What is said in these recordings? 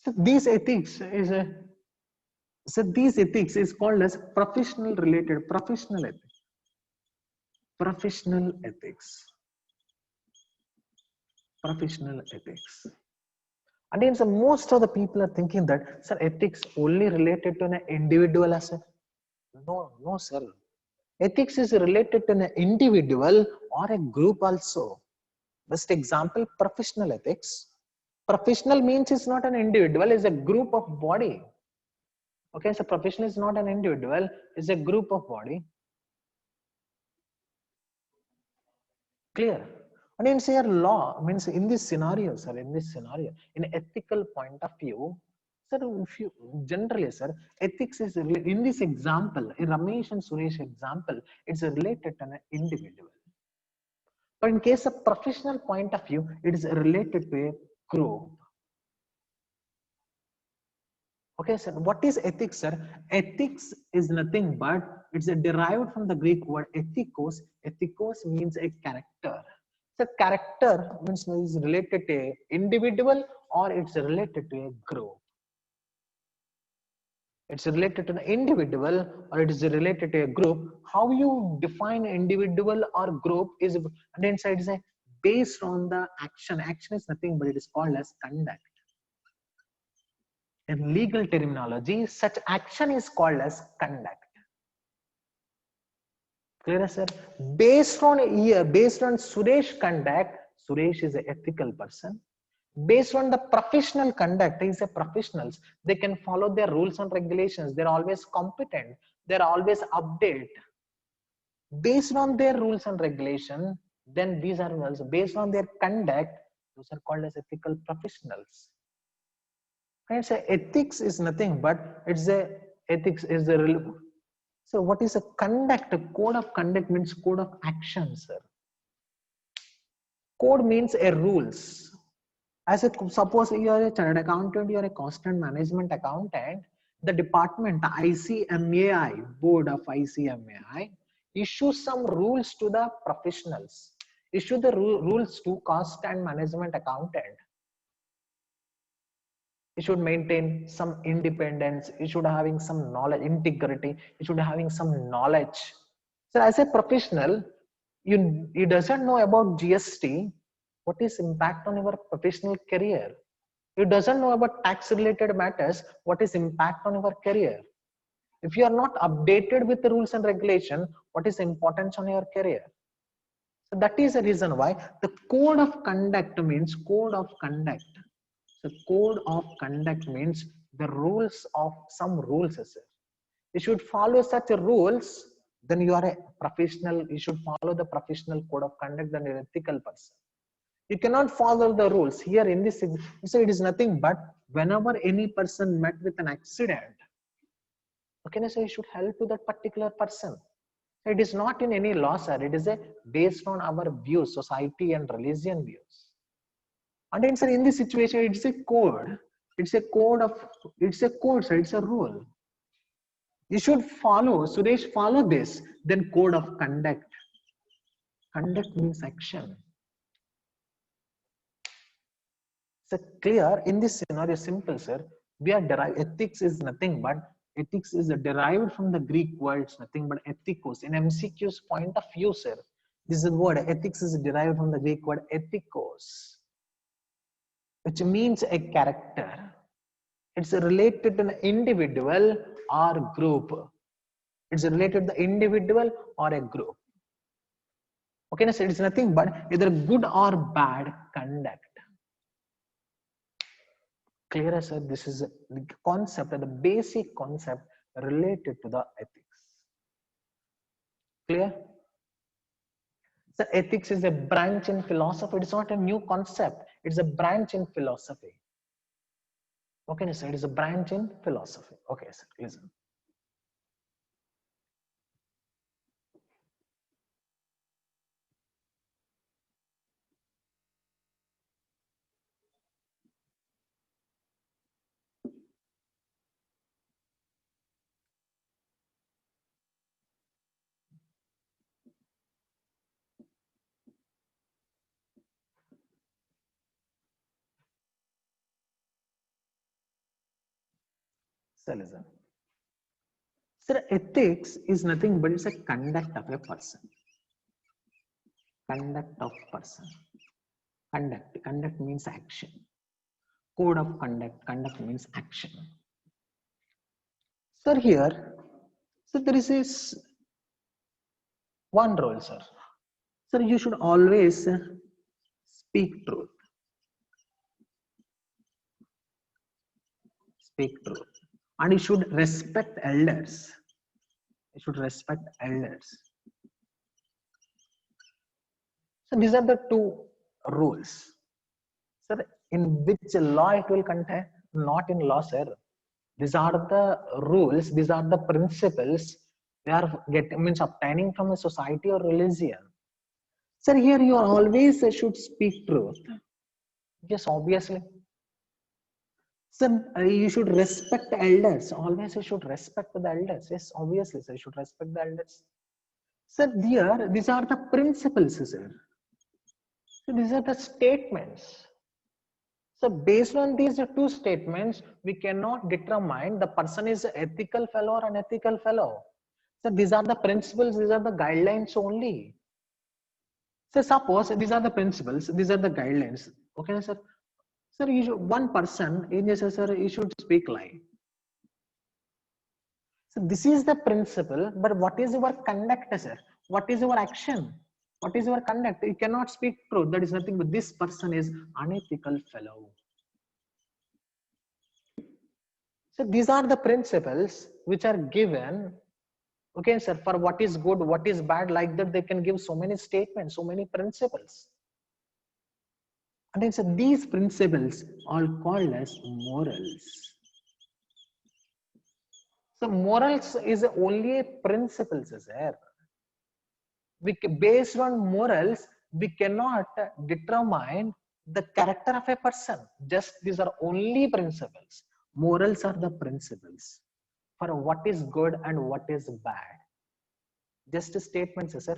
So these ethics is called as professional ethics. Professional ethics. Professional ethics. And then so most of the people are thinking that, sir, ethics only related to an individual as a. No, no, sir. Ethics is related to an individual or a group also. Best example, professional ethics. Professional means it's not an individual, it's a group of body. Okay, so professional is not an individual, it's a group of body. Clear? And in say law means in this scenario, sir, in ethical point of view, sir, if you generally, sir, ethics is in this example, in Ramesh and Suresh example, it's related to an individual. But in case of professional point of view, it is related to a group. Okay, sir. What is ethics, sir? Ethics is nothing but it's derived from the Greek word ethikos. Ethikos means a character. So character means is related to an individual or it's related to a group. It's related to an individual or it is related to a group. How you define individual or group is, and inside is a based on the action. Action is nothing but it is called as conduct. In legal terminology, such action is called as conduct. Clear, sir? Based on Suresh conduct, Suresh is an ethical person. Based on the professional conduct, he's a professionals. They can follow their rules and regulations. They're always competent. They're always update. Based on their rules and regulation, then these are also based on their conduct. Those are called as ethical professionals. And so ethics is nothing but it's a ethics is the. So what is a conduct? A code of conduct means code of action, sir. Code means a rules. As a suppose you are a chartered accountant, you are a cost and management accountant. The department ICMAI, board of ICMAI, issues some rules to the professionals. Issue the rules to cost and management accountant. You should maintain some independence. You should having some knowledge, integrity. You should having some knowledge. So as a professional, you doesn't know about GST. What is impact on your professional career? You doesn't know about tax related matters. What is impact on your career? If you are not updated with the rules and regulation, what is importance on your career? So that is the reason why the code of conduct means code of conduct. So code of conduct means the rules of some rules. You should follow such rules, then you are a professional. You should follow the professional code of conduct, then you're an ethical person. You cannot follow the rules. Here in this, so it is nothing but whenever any person met with an accident, okay, so you should help to that particular person. It is not in any law, sir. It is a based on our views, society and religion views. And then, sir, in this situation, it's a code. It's a code of, it's a code, sir. It's a rule. You should follow, Suresh, follow this. Then code of conduct. Conduct means action. So clear in this scenario, simple, sir. We are derived, ethics is nothing but, ethics is derived from the Greek words, nothing but ethikos. In MCQ's point of view, sir, this is the word, ethics is derived from the Greek word ethikos, which means a character. It's related to an individual or group. It's related to the individual or a group. Okay, so it's nothing but either good or bad conduct. Clear, sir? This is the concept, the basic concept related to the ethics. Clear? So ethics is a branch in philosophy. It's not a new concept. It's a branch in philosophy. Okay, sir. It is a branch in philosophy. Okay, sir. Listen. So listen. Sir, ethics is nothing but it's a conduct of a person. Conduct of person. Conduct. Conduct means action. Code of conduct. Conduct means action. Sir, here, so there is this one rule, sir. Sir, you should always speak truth. Speak truth. And you should respect elders. You should respect elders. So these are the two rules. Sir, in which law it will contain? Not in law, sir. These are the rules, these are the principles they are means obtaining from a society or religion. Sir, here you always should speak truth. Yes, obviously. Sir, you should respect elders. Always you should respect the elders. Yes, obviously, sir, you should respect the elders. Sir, here, these are the principles, sir. So these are the statements. So based on these two statements, we cannot determine the person is an ethical fellow or unethical fellow. So these are the principles, these are the guidelines only. So suppose these are the principles, these are the guidelines. Okay, sir. Sir, you should, one person, sir, you should speak lie. So this is the principle, but what is your conduct, sir? What is your action? What is your conduct? You cannot speak truth. That is nothing but this person is unethical fellow. So these are the principles which are given. Okay, sir, for what is good, what is bad, like that they can give so many statements, so many principles. And then, so these principles are called as morals. So morals is only a principle, sir. Based on morals, we cannot determine the character of a person. Just these are only principles. Morals are the principles for what is good and what is bad. Just statements, sir.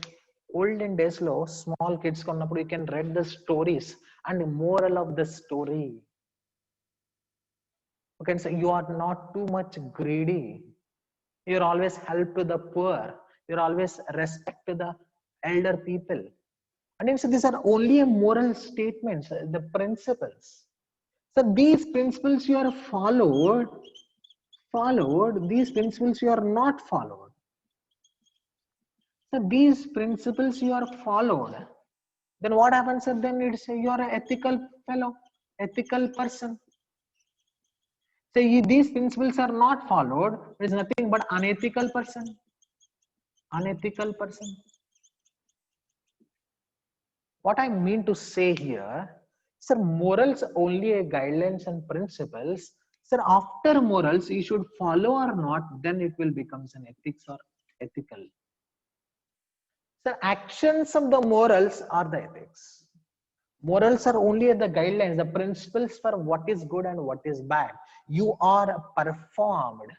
Olden days lo small kids you can read the stories and moral of the story. Okay, so you are not too much greedy. You're always help to the poor. You're always respect to the elder people. And so these are only a moral statements, the principles. So these principles you are followed, these principles you are not followed. So these principles you are followed. Then what happens? Then it's you are an ethical fellow, ethical person. So these principles are not followed. It is nothing but unethical person. Unethical person. What I mean to say here, sir, morals only a guidelines and principles. Sir, after morals, you should follow or not, then it will become an ethics or ethical. Sir, actions of the morals are the ethics. Morals are only the guidelines, the principles for what is good and what is bad. You are performed.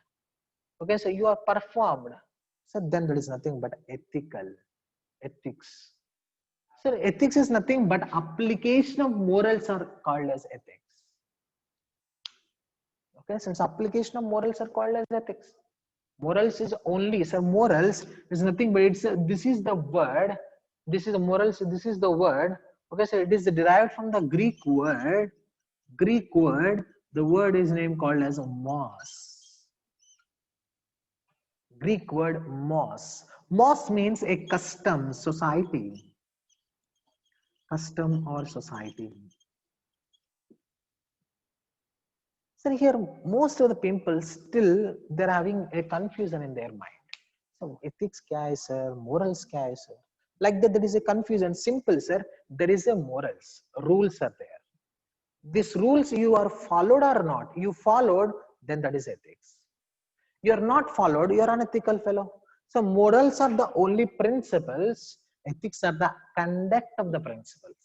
Okay, so you are performed. So then there is nothing but ethical. Ethics. So ethics is nothing but application of morals are called as ethics. Okay, since application of morals are called as ethics. Morals is only, so morals is nothing but it's this is the word, this is the morals, this is the word. Okay, so it is derived from the Greek word. The word is named called as mos. Greek word mos. Mos means a custom, society. Custom or society. So here, most of the people still they're having a confusion in their mind. So ethics kya hai, sir? Morals kya hai, sir? Like that, there is a confusion. Simple, sir. There is a morals. Rules are there. These rules you are followed or not. You followed, then that is ethics. You are not followed, you are an ethical fellow. So morals are the only principles. Ethics are the conduct of the principles.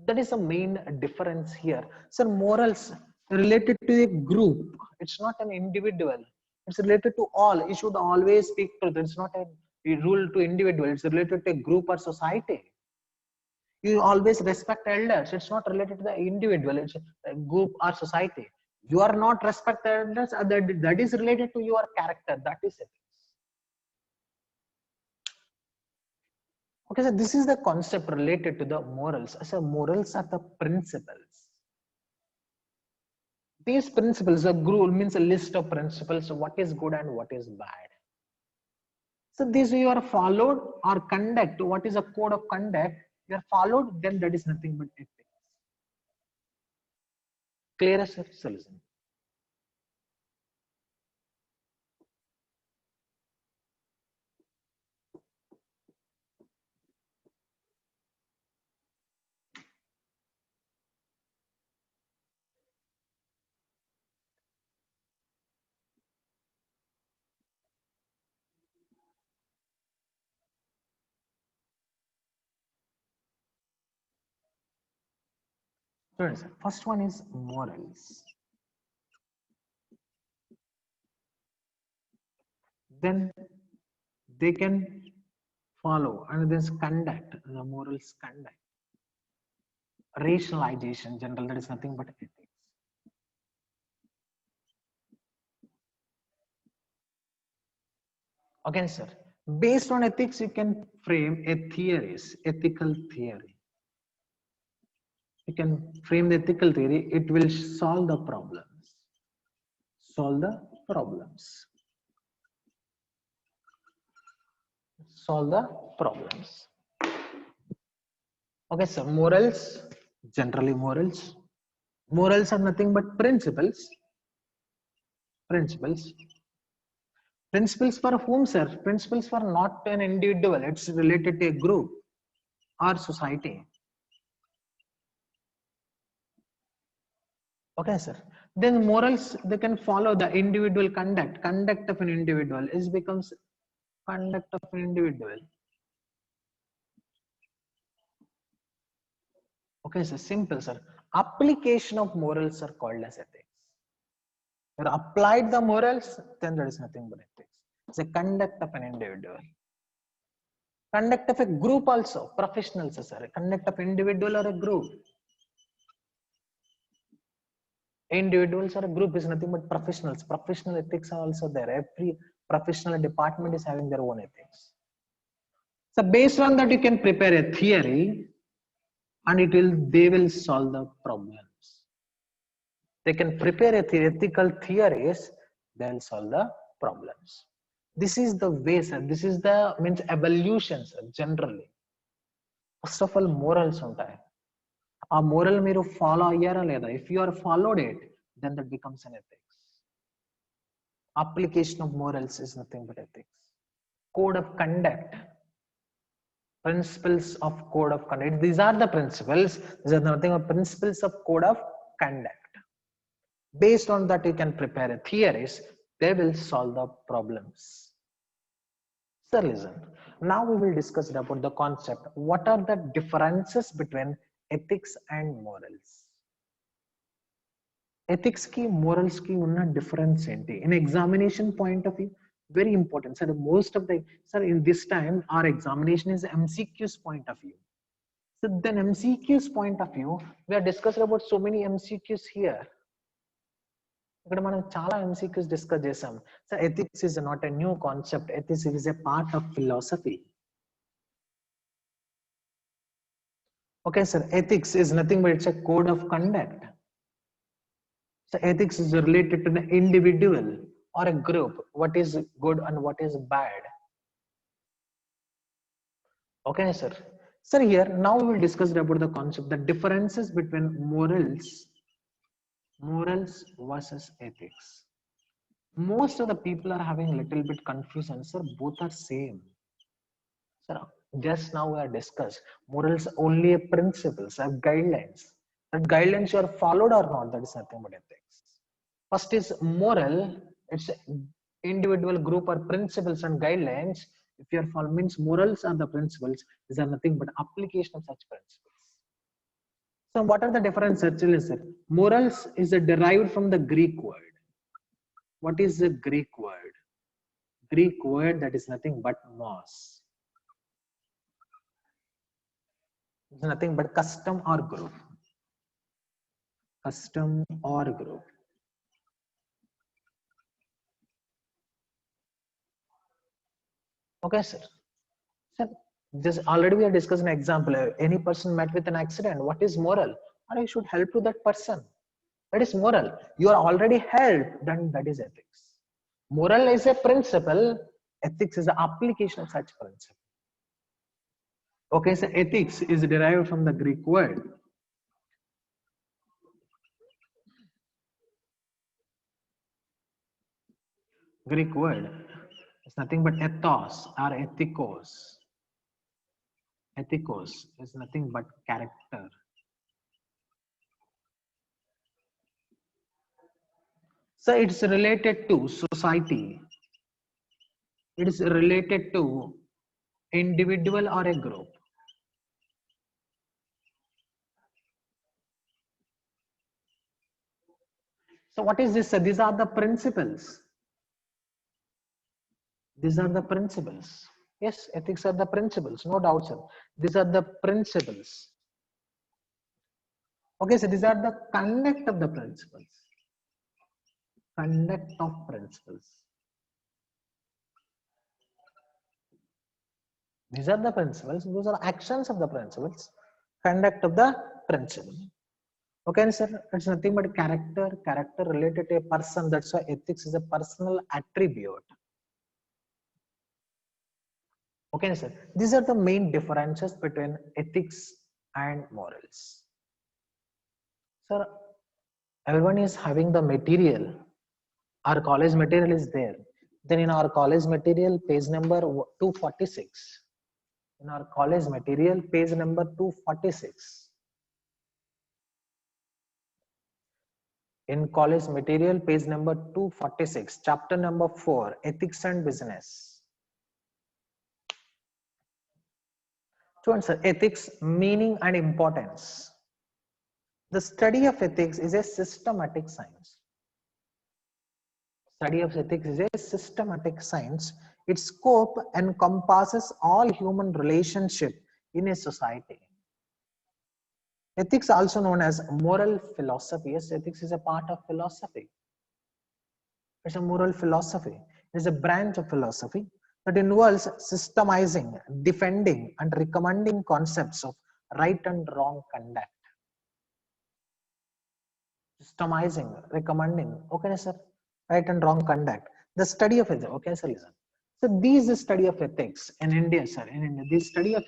That is the main difference here. So morals related to a group. It's not an individual. It's related to all. You should always speak truth. It's not a rule to individual. It's related to a group or society. You always respect elders. It's not related to the individual. It's a group or society. You are not respected, that is related to your character, that is it. Okay, so this is the concept related to the morals. So morals are the principles. These principles, a group means a list of principles, what is good and what is bad. So these you are followed or conduct, what is a code of conduct, you are followed, then that is nothing but ethics. Clear as solution. First one is morals. Then they can follow, and this conduct, the morals conduct. Rationalization, general, that is nothing but ethics. Okay, sir. Based on ethics, you can frame a theories, ethical theory. You can frame the ethical theory, it will solve the problems. Solve the problems. Solve the problems. Okay, so morals, generally morals. Morals are nothing but principles. Principles. Principles for whom, sir? Principles for not an individual. It's related to a group or society. Okay, sir. Then morals, they can follow the individual conduct. Conduct of an individual is becomes conduct of an individual. Okay, sir. Simple, sir. Application of morals are called as ethics. You applied the morals, then there is nothing but ethics. It's a conduct of an individual. Conduct of a group also, professionals, sir. Conduct of individual or a group. Individuals or a group is nothing but professionals. Professional ethics are also there. Every professional department is having their own ethics. So based on that, you can prepare a theory, and they will solve the problems. They can prepare a ethical theories, they'll solve the problems. This is the way, sir. This is the means evolution, sir. Generally, first of all, morals ఉంటాయి. ఆ moral మీరు follow అయ్యారా లేదా? If you are followed it, then that becomes an ethics. Application of morals is nothing but ethics. Code of conduct. Principles of code of conduct. These are the principles. These are nothing but principles of code of conduct. Based on that, you can prepare a theories. They will solve the problems. Sir, listen. Now we will discuss about the concept. What are the differences between ethics and morals? Ethics ki morals ki unna difference enti? In examination point of view, very important. Sir, most of the sir in this time our examination is MCQ's point of view. So then MCQ's point of view, we are discussing about so many MCQs here. ఇక్కడ మనం చాలా MCQs discuss చేసాం. So ethics is not a new concept. Ethics is a part of philosophy. Okay, sir. Ethics is nothing but it's a code of conduct. So ethics is related to the individual or a group. What is good and what is bad. Okay, sir. Sir, here now we will discuss about the concept, the differences between morals versus ethics. Most of the people are having a little bit confusion, sir. Both are same. Sir, just now we are discussed morals only a principles, a guidelines. That guidelines you are followed or not, that is nothing but ethics. First is moral, it's individual, group or principles and guidelines. If you are following, means morals are the principles, these are nothing but application of such principles. So what are the differences actually, sir? Morals is derived from the Greek word. What is the Greek word? Greek word that is nothing but mos. It's nothing but custom or group. Custom or group. Okay, sir. Sir, this already we are discussing an example. Any person met with an accident, what is moral? Or I should help to that person. That is moral. You are already helped, then that is ethics. Moral is a principle, ethics is the application of such principle. Okay, so ethics is derived from the Greek word. Greek word. It's nothing but ethos or ethikos. Ethikos is nothing but character. So it's related to society. It is related to individual or a group. So what is this? These are the principles. These are the principles. Yes, ethics are the principles, no doubt, sir. These are the principles. Okay, so these are the conduct of the principles. Conduct of principles. These are the principles. Those are actions of the principles. Conduct of the principle. Okay, sir. It's nothing but character. Character related to a person. That's why ethics is a personal attribute. Okay, sir. These are the main differences between ethics and morals. Sir, everyone is having the material. Our college material is there. Then in our college material, page number 246. In our college material, page number 246. In college material, page number 246, chapter number 4, ethics and business. So, answer ethics, meaning and importance. The study of ethics is a systematic science. Study of ethics is a systematic science. Its scope encompasses all human relationship in a society. Ethics, also known as moral philosophy. Yes, ethics is a part of philosophy. It's a moral philosophy. It is a branch of philosophy that involves systemizing, defending, and recommending concepts of right and wrong conduct. Systemizing, recommending, okay, sir, right and wrong conduct. The study of ethics, okay, sir, listen. So, these study of ethics in India, sir, in India, this study of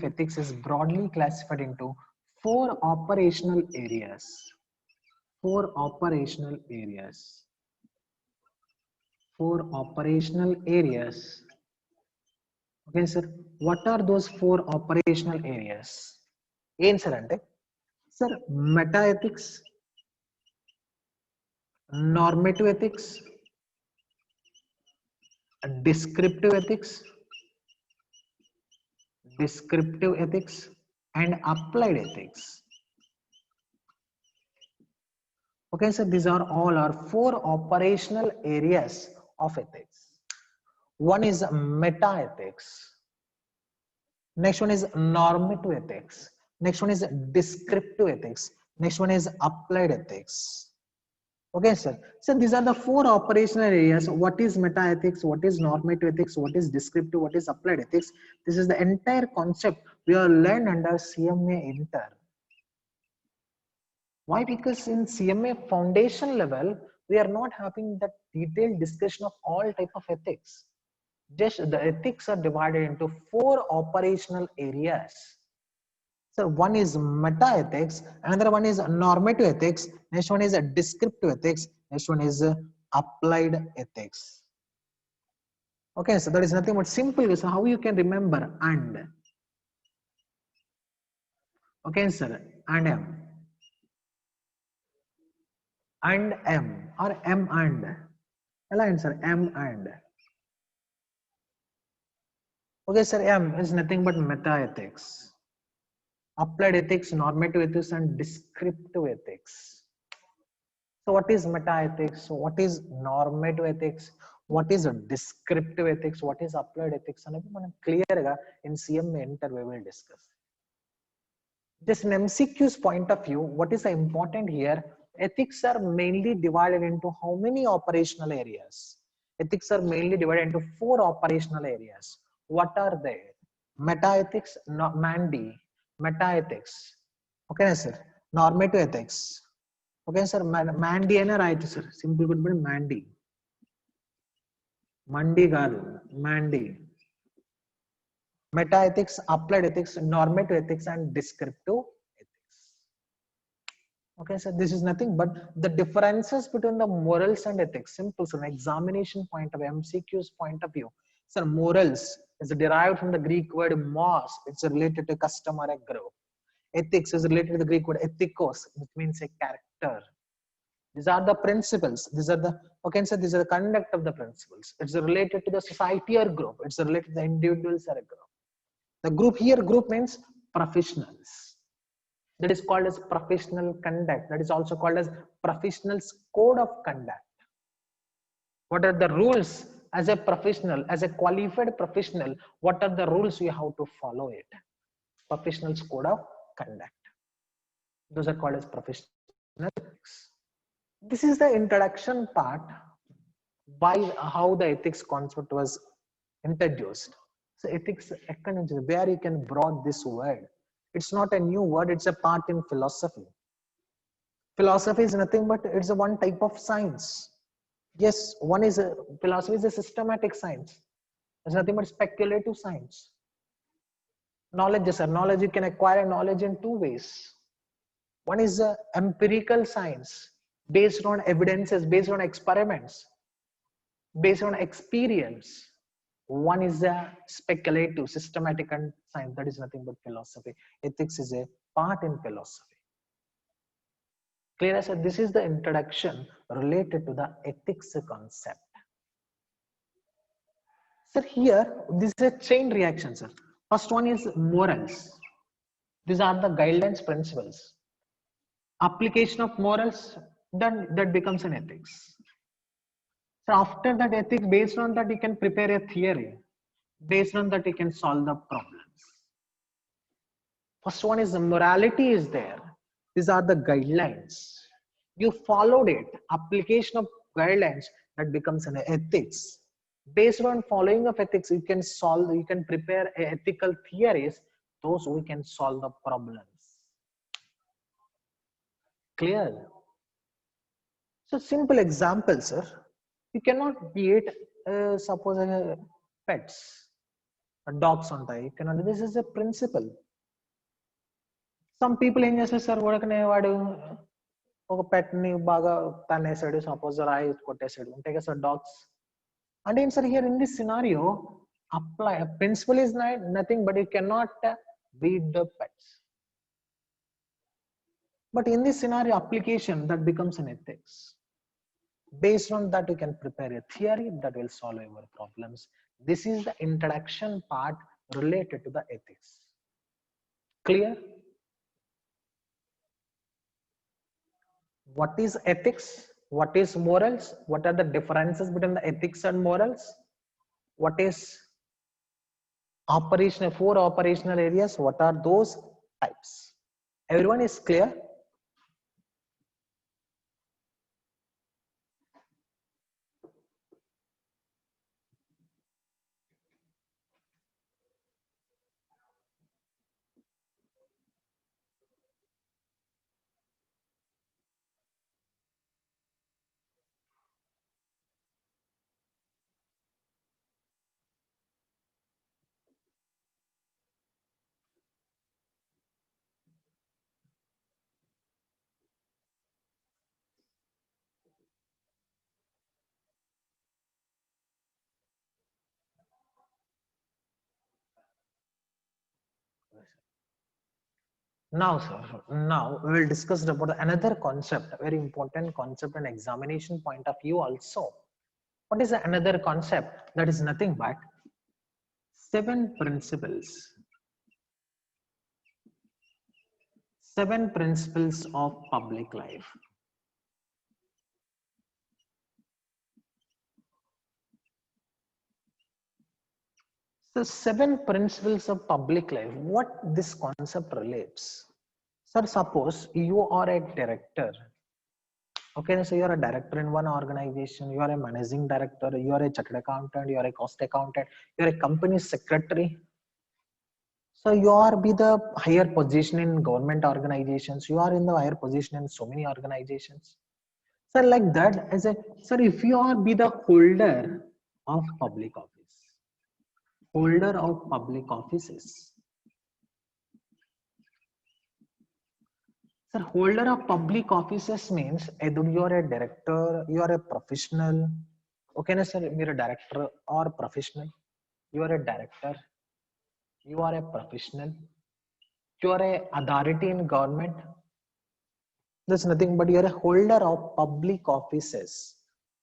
ethics, is broadly classified into four operational areas. Four operational areas. Four operational areas. Okay, sir. What are those four operational areas? Answer ante. Sir, meta ethics, normative ethics, descriptive ethics, and applied ethics. Okay, so these are all our four operational areas of ethics. One is meta ethics. Next one is normative ethics. Next one is descriptive ethics. Next one is applied ethics. Okay, sir. So these are the four operational areas. What is meta ethics? What is normative ethics? What is descriptive? What is applied ethics? This is the entire concept we are learned under CMA Inter. Why? Because in CMA foundation level, we are not having that detailed discussion of all type of ethics. Just the ethics are divided into four operational areas. So one is meta ethics, another one is normative ethics, next one is descriptive ethics, next one is applied ethics. Okay, so that is nothing but simple. So how you can remember and? Okay, sir, and M. And M or M and. Answer M and. Okay, sir, M is nothing but meta ethics, applied ethics, normative ethics, and descriptive ethics. So what is meta ethics? What is normative ethics? What is descriptive ethics? What is applied ethics? And clear in CMA Inter we will discuss. Just an MCQ's point of view, what is important here? Ethics are mainly divided into how many operational areas? Ethics are mainly divided into 4 operational areas. What are they? Meta-ethics, MANDI, meta-ethics. Okay, sir. Normative ethics. Okay, sir. MANDI and right, sir. Simple could be MANDI. Mandi garu. MANDI. Meta-ethics, applied ethics, normative ethics, and descriptive ethics. Okay, so this is nothing but the differences between the morals and ethics. Simple, so an examination point of view, MCQ's point of view. So morals is derived from the Greek word mos. It's related to custom or a group. Ethics is related to the Greek word ethikos, which means a character. These are the principles. These are the, okay, so these are the conduct of the principles. It's related to the society or group. It's related to the individuals or a group. The group here, group means professionals. That is called as professional conduct. That is also called as professional's code of conduct. What are the rules as a professional, as a qualified professional? What are the rules you have to follow it? Professional's code of conduct. Those are called as professional ethics. This is the introduction part. Why, how the ethics concept was introduced. So ethics, where you can brought this word. It's not a new word, it's a part in philosophy. Philosophy is nothing but it's a one type of science. Yes, one is a philosophy is a systematic science. It's nothing but speculative science. Knowledge is a knowledge, you can acquire knowledge in 2 ways. One is a empirical science based on evidences, based on experiments, based on experience. One is a speculative, systematic science. That is nothing but philosophy. Ethics is a part in philosophy. Clear as this is the introduction related to the ethics concept. Sir, here this is a chain reaction, sir. First one is morals. These are the guidelines, principles. Application of morals, then that becomes an ethics. So after that ethics, based on that you can prepare a theory. Based on that you can solve the problems. First one is the morality is there. These are the guidelines. You followed it. Application of guidelines, that becomes an ethics. Based on following of ethics, you can solve, you can prepare ethical theories. Those we can solve the problems. Clear? So simple example, sir. You cannot beat suppose pets, dogs on tie. You cannot. This is a principle. Some people in చేస్తారు sir ఉడకనే వాడు ఒక పెట్ ని బాగా తన్నేసాడు, suppose రాయి కొట్టేసాడు, ఉంటాయి కదా sir dogs. అంటే ఏంటి sir here in this scenario apply principle is nothing but you cannot beat the pets. But in this scenario application, that becomes an ethics. Based on that you can prepare a theory that will solve your problems. This is the introduction part related to the ethics. Clear? What is ethics? What is morals? What are the differences between the ethics and morals? What is operational, 4 operational areas? What are those types? Everyone is clear? Now, sir, now we will discuss about another concept, very important concept and examination point of view also. What is another concept? That is nothing but 7 principles. 7 principles of public life. So 7 principles of public life, what this concept relates. Sir, suppose you are a director. Okay, so you are a director in one organization, you are a managing director, you are a chartered accountant, you are a cost accountant, you are a company secretary. So you are be the higher position in government organizations, you are in the higher position in so many organizations. So like that, as a sir, if you are be the of public office, holder of public offices. Sir, holder of public offices means either you are a director, you are a professional. Okay, na sir, you're a director or professional. You are a director, you are a professional, you are a authority in government. There's nothing but you're a holder of public offices.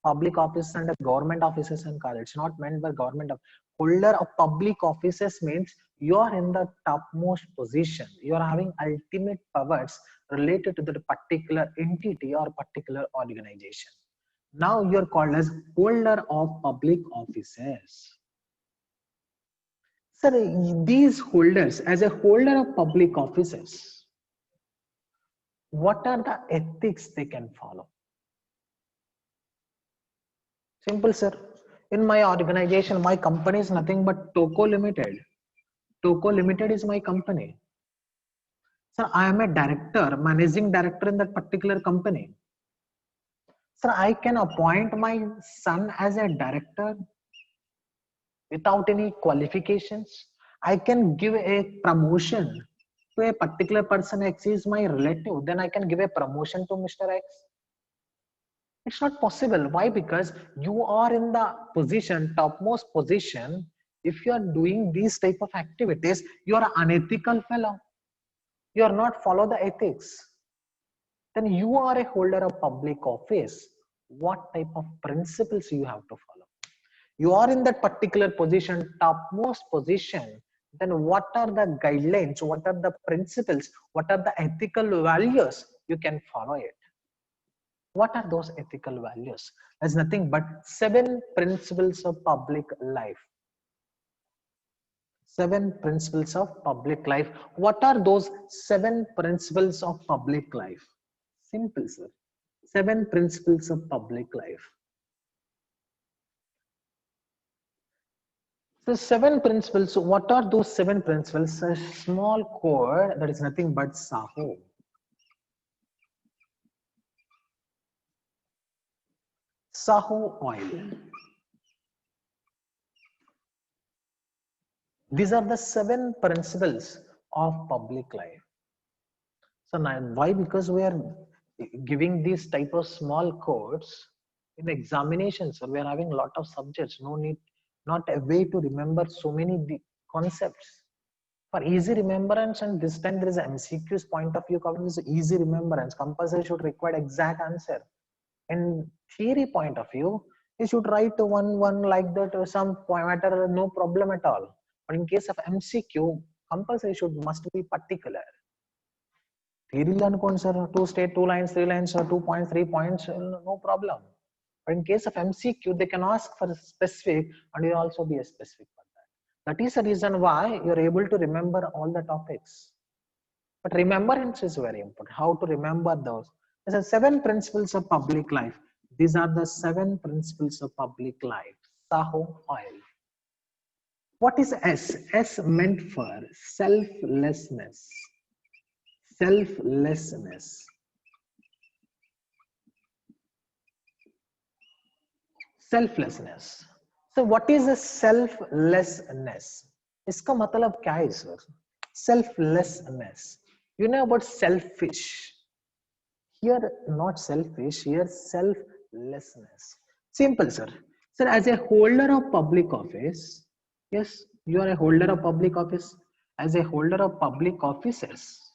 Public office and government offices and college. It's not meant by government. Holder of public offices means you are in the topmost position. You are having ultimate powers related to the particular entity or particular organization. Now you're called as holder of public offices. Sir, these holders, as a holder of public offices, what are the ethics they can follow? Simple, sir. In my organization, my company is nothing but Toco Limited. Toco Limited is my company. Sir, I am a director, managing director in that particular company. Sir, I can appoint my son as a director without any qualifications. I can give a promotion to a particular person X is my relative. Then I can give a promotion to Mr. X. It's not possible. Why? Because you are in the position, topmost position. If you are doing these type of activities, you are an unethical fellow. You are not follow the ethics. Then you are a holder of public office. What type of principles you have to follow? You are in that particular position, topmost position. Then what are the guidelines? What are the principles? What are the ethical values? You can follow it. What are those ethical values? There's nothing but 7 principles of public life. 7 principles of public life. What are those 7 principles of public life? Simple, sir. 7 principles of public life. So 7 principles. What are those 7 principles? A small code that is nothing but SAHO. SAHO oil. These are the 7 principles of public life. So now, why? Because we are giving these type of small codes in examinations. So we are having a lot of subjects. No need, not a way to remember so many concepts. For easy remembrance, and this time there is a MCQ's point of view covering is easy remembrance. Compulsory should require exact answer. In theory point of view, you should write one like that or some matter, no problem at all. But in case of MCQ, compulsory should must be particular. Theory learn sir, 2 state, 2 lines, 3 lines, or 2 points, 3 points, no problem. But in case of MCQ, they can ask for a specific and you also be a specific for that. That is the reason why you're able to remember all the topics. But remembrance is very important. How to remember those? There's 7 principles of public life. These are the 7 principles of public life. Saho oil. What is S? S meant for selflessness. Selflessness. Selflessness. So what is a selflessness? इसका मतलब क्या है sir? Selflessness. You know about selfish. Here not selfish, here selflessness. Simple, sir. Sir, as a holder of public office, yes, you are a holder of public office. As a holder of public offices,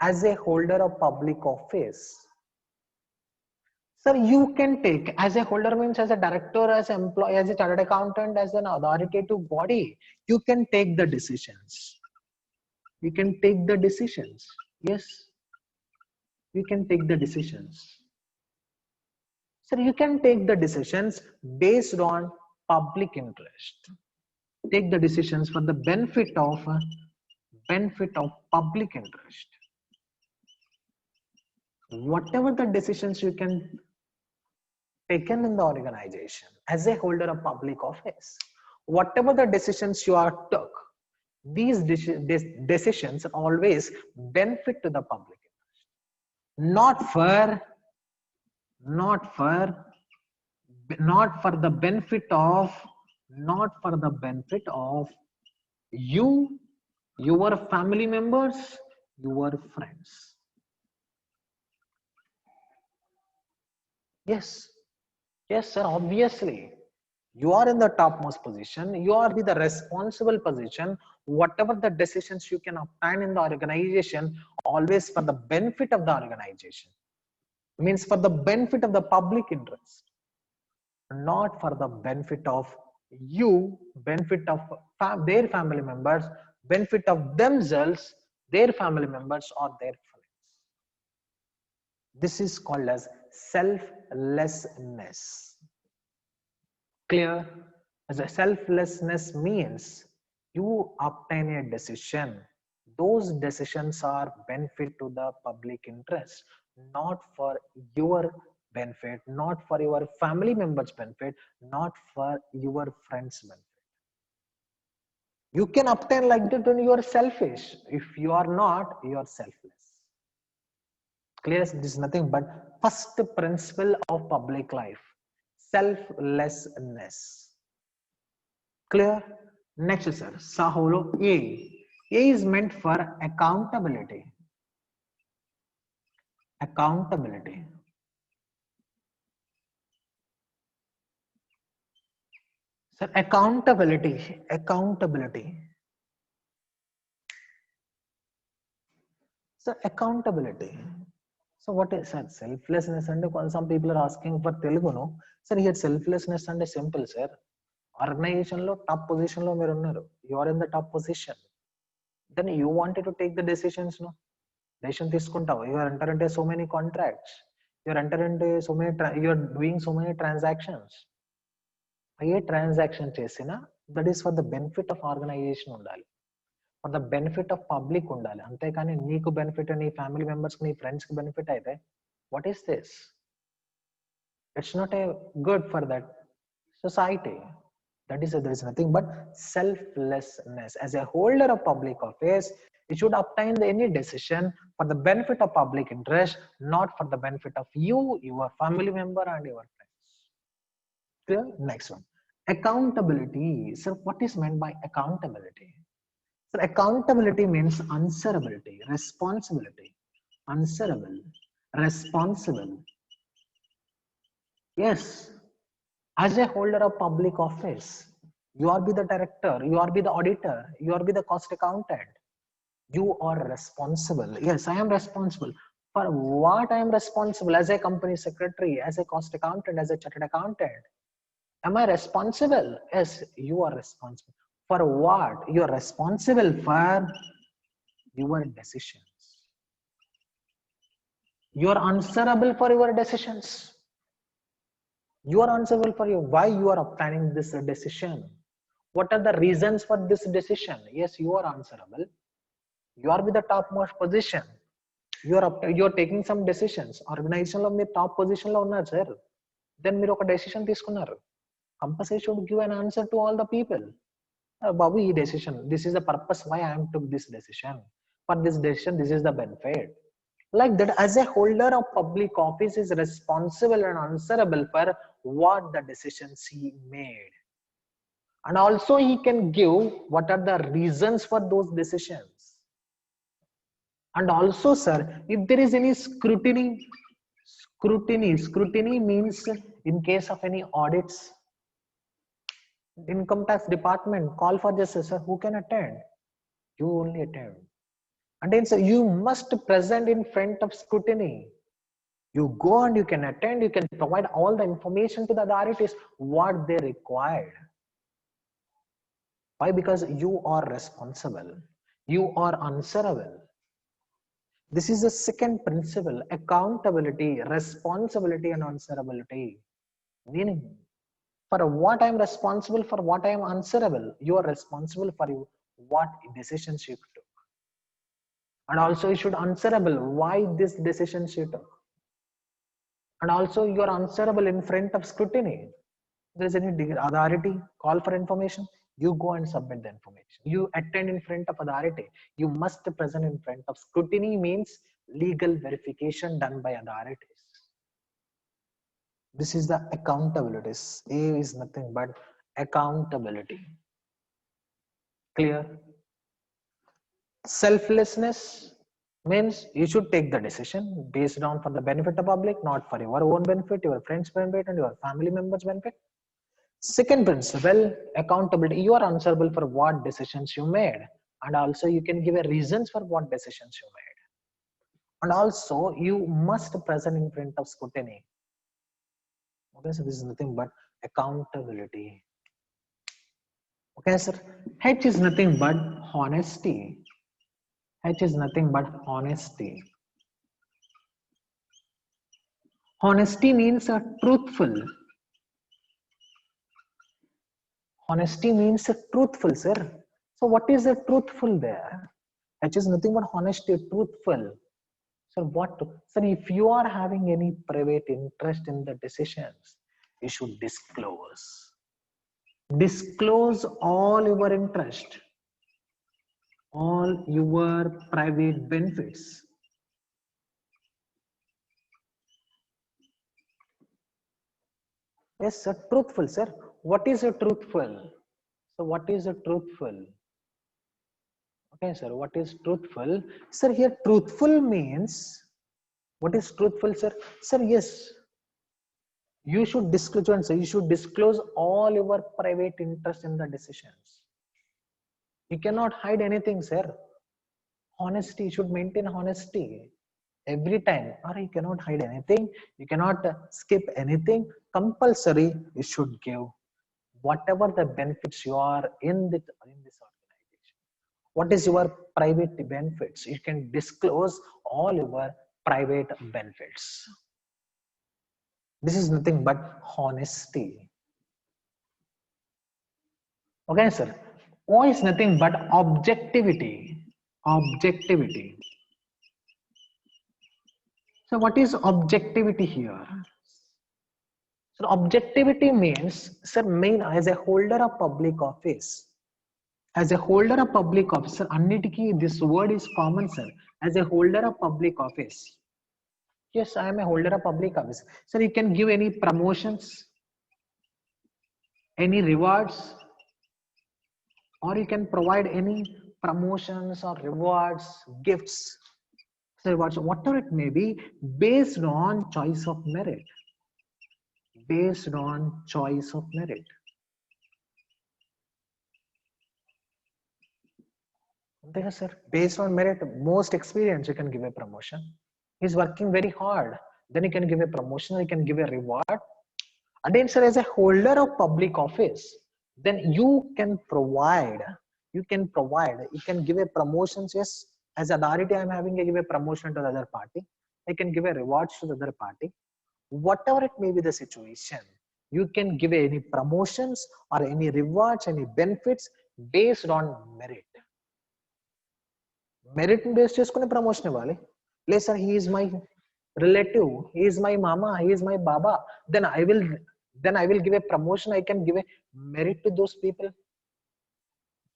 as a holder of public office, sir, you can take as a holder means as a director, as an employee, as a chartered accountant, as an authoritative body, you can take the decisions. You can take the decisions. Yes, you can take the decisions. So you can take the decisions based on public interest. Take the decisions for the benefit of public interest. whatever the decisions you can taken in the organization as a holder of public office, whatever the decisions you are took, these decisions always benefit to the public interest, not for not for not for the benefit of not for the benefit of you, your family members, your friends. Yes, yes, sir. Obviously, you are in the topmost position. You are in the responsible position. Whatever the decisions you can obtain in the organization, always for the benefit of the organization, means for the benefit of the public interest, not for the benefit of you, benefit of their family members, benefit of themselves, their family members, or their friends. This is called as selflessness. Clear? As a selflessness means you obtain a decision. Those decisions are benefit to the public interest, not for your benefit, not for your family members' benefit, not for your friends' benefit. You can obtain like that when you are selfish. If you are not, you are selfless. Clear? This is nothing but first principle of public life, selflessness. Clear? Next, sir. Saholo A. A is meant for accountability. Accountability. Sir, accountability. Accountability. Sir, accountability. So what is sir selflessness? And some people are asking for Telugu, no? Sir, here selflessness and simple, sir. Organization lo top position lo మీరు ఉన్నారు. You are in the top position. Then you wanted to take the decisions, no? Decision తీసుకుంటావు. You are entering into so many contracts. You are entering into so many. You are doing so many transactions. ఏ transaction చేసినా that is for the benefit of organisation ఉండాలి, for the benefit of public ఉండాలి. అంతేకాని నీకు benefit, నీ family members నీ friends కి benefit అయితే what is this? It's not a good for that society. That is, there is nothing but selflessness. As a holder of public office, you should obtain any decision for the benefit of public interest, not for the benefit of you, your family member, and your friends. Clear? Next one. Accountability. So what is meant by accountability? So accountability means answerability, responsibility, answerable, responsible. Yes. As a holder of public office, you are be the director, you are be the auditor, you are be the cost accountant. You are responsible. Yes, I am responsible. For what I am responsible? As a company secretary, as a cost accountant, as a chartered accountant. Am I responsible? Yes, you are responsible. For what? You are responsible for your decisions. You are answerable for your decisions. You are answerable for you. Why you are obtaining this decision? What are the reasons for this decision? Yes, you are answerable. You are with the topmost position. You are taking some decisions. Organization lo meer top position lo unnaru sir. Then meer oka decision తీసుకున్నారు. Compulsory should give an answer to all the people. Babu, ee decision, this is the purpose why I am took this decision. For this decision, this is the benefit. Like that, as a holder of public office is responsible and answerable for what the decisions he made, and also he can give what are the reasons for those decisions. And also, sir, if there is any scrutiny means in case of any audits, income tax department call for justice, sir, who can attend? You only attend. And then so you must present in front of scrutiny. You go and you can attend, you can provide all the information to the authorities what they required. Why? Because you are responsible, you are answerable. This is the second principle: accountability, responsibility, and answerability. Meaning, for what I am responsible, for what I am answerable, you are responsible for you what decisions you took. And also you should answerable why this decision you took. And also you are answerable in front of scrutiny. There is any authority call for information, you go and submit the information. You attend in front of authority, you must present in front of scrutiny, means legal verification done by authorities. This is the accountabilities. A is nothing but accountability. Clear? Selflessness means you should take the decision based on for the benefit of the public, not for your own benefit, your friends benefit and your family members benefit. Second principle, accountability. You are answerable for what decisions you made, and also you can give a reasons for what decisions you made. And also you must present in front of scrutiny. Okay, so this is nothing but accountability. Okay, sir. H is nothing but honesty. H is nothing but honesty. Honesty means a truthful. Honesty means a truthful, sir. So what is a truthful there? H is nothing but honesty, truthful. So what? Sir, if you are having any private interest in the decisions, you should disclose. Disclose all your interest, all your private benefits. Yes, sir, truthful, sir. What is a truthful? So what is a truthful? Okay, sir, what is truthful? Sir, here truthful means, what is truthful, sir? Sir, yes, you should disclose, you should disclose all your private interest in the decisions. You cannot hide anything, sir. Honesty, you should maintain honesty every time. Or you cannot hide anything, you cannot skip anything. Compulsory, you should give whatever the benefits you are in this organization. What is your private benefits? You can disclose all your private benefits. This is nothing but honesty. Okay, sir. O is nothing but objectivity. Objectivity. So what is objectivity here? So objectivity means, sir, main as a holder of public office. As a holder of public office, sir, annitiki, this word is common, sir. As a holder of public office. Yes, I am a holder of public office. Sir, you can give any promotions, any rewards, or you can provide any promotions or rewards, gifts, rewards, whatever it may be, based on choice of merit. Based on choice of merit. Yes, sir. Based on merit, most experience, you can give a promotion. He's working very hard. Then you can give a promotion, you can give a reward. Again, sir, as a holder of public office, then you can provide, you can give a promotions. Yes, as authority, I'm having to give a promotion to the other party. I can give a rewards to the other party. Whatever it may be the situation, you can give any promotions or any rewards, any benefits based on merit. Merit based చేసుకునే promotion ఇవ్వాలి. లేదు sir, he is my relative, he is my mama, he is my baba, then I will give a promotion, I can give a merit to those people.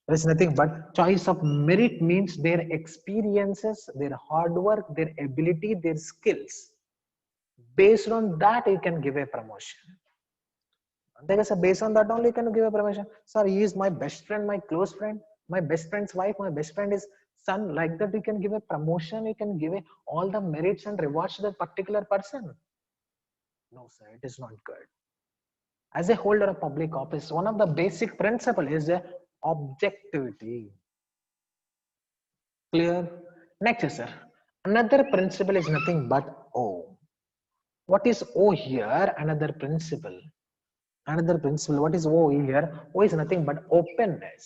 There is nothing but choice of merit means their experiences, their hard work, their ability, their skills. Based on that, you can give a promotion. Based on that only you can give a promotion. Sir, he is my best friend, my close friend, my best friend's wife, my best friend is son. Like that, you can give a promotion. You can give all the merits and rewards to that particular person. No, sir, it is not good. As a holder of public office, one of the basic principle is objectivity. Clear? Next, sir. Another principle is nothing but O. What is O here? Another principle. Another principle. What is O here? O is nothing but openness.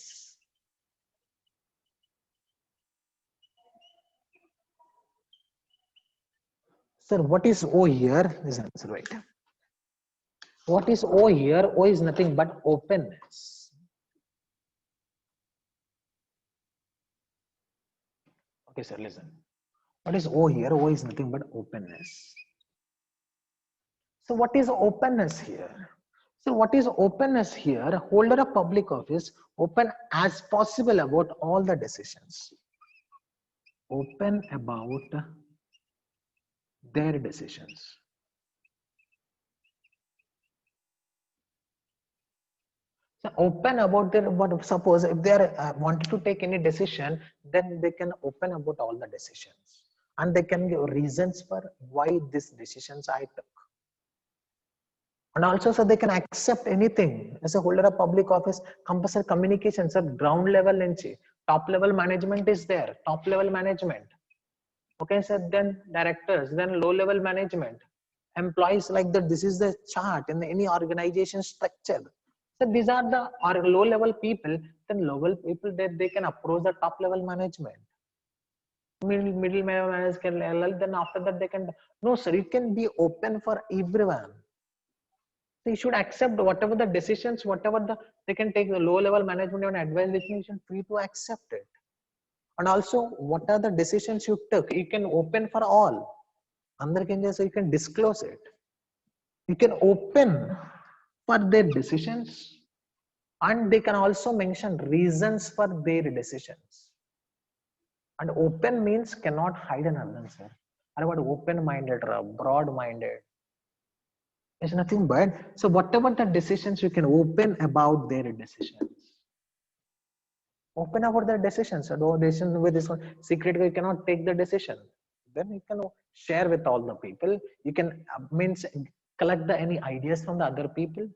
Sir, what is O here? This answer right. What is O here? O is nothing but openness. Okay, sir, listen. What is O here? O is nothing but openness. So what is openness here? So what is openness here? Holder of public office open as possible about all the decisions. Open about their decisions. So open about their, what, suppose if they are wanted to take any decision, then they can open about all the decisions and they can give reasons for why these decisions I took. And also, so they can accept anything as a holder of public office. Compulsory communications at ground level, top level management is there. Top level management. Okay, so then directors, then low level management, employees like that. This is the chart in any organization structure. So these are the low level people. Then low level people that they can approach the top level management. Middle management can, then after that they can. No, sir, it can be open for everyone. They should accept whatever the decisions, whatever they can take the low level management and advice, you should free to accept it. And also, what are the decisions you took? You can open for all. Under can so you can disclose it. You can open for their decisions, and they can also mention reasons for their decisions. And open means cannot hide an answer. Or about open-minded or broad-minded. It's nothing but, so whatever the decisions you can open about their decisions. Open about their decisions. So no decision with this one secret, you cannot take the decision. Then you can share with all the people. You can means collect the any ideas from the other people.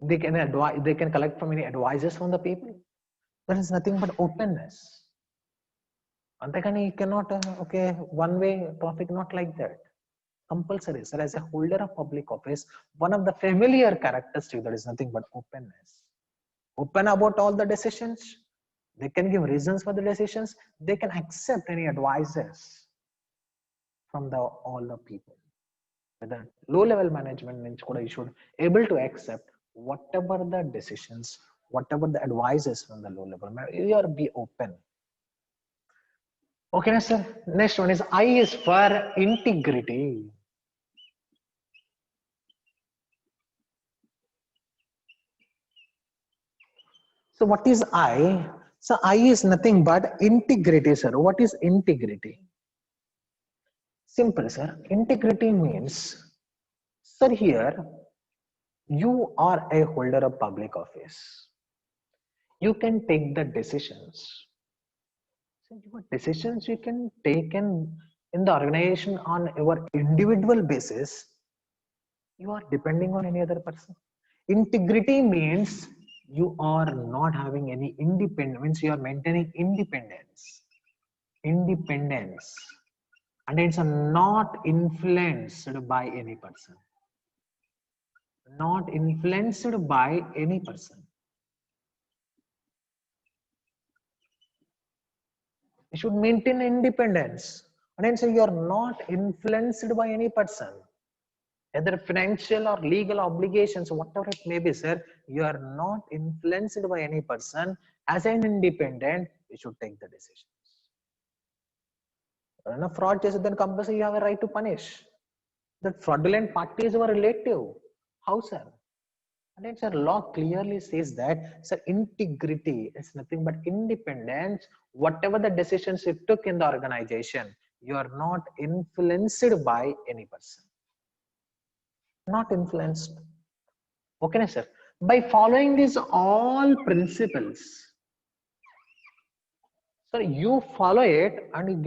They can advise, they can collect from any advices from the people. That is nothing but openness. And you cannot okay, one way traffic, not like that. Compulsory, sir, as a holder of public office, one of the familiar characteristics that is nothing but openness. Open about all the decisions. They can give reasons for the decisions. They can accept any advices from the all the people. Whether low level management means you should able to accept whatever the decisions, whatever the advices from the low level management, you are be open. Okay, sir. Next one is I is for integrity. So what is I? So I is nothing but integrity, sir. What is integrity? Simple, sir. Integrity means, sir, here you are a holder of public office. You can take the decisions. So your decisions you can take in the organization on your individual basis. You are depending on any other person. Integrity means you are not having any independence, means you are maintaining independence. Independence. And it's not influenced by any person. Not influenced by any person. You should maintain independence. And then say you are not influenced by any person. Either financial or legal obligations, whatever it may be, sir, you are not influenced by any person. As an independent, you should take the decisions. When a fraud case, then compulsory you have a right to punish. The fraudulent parties were relative. How, sir? And then, sir, law clearly says that, sir, integrity is nothing but independence. Whatever the decisions you took in the organization, you are not influenced by any person. Not influenced. Okay, sir. By following these all principles, so you follow it and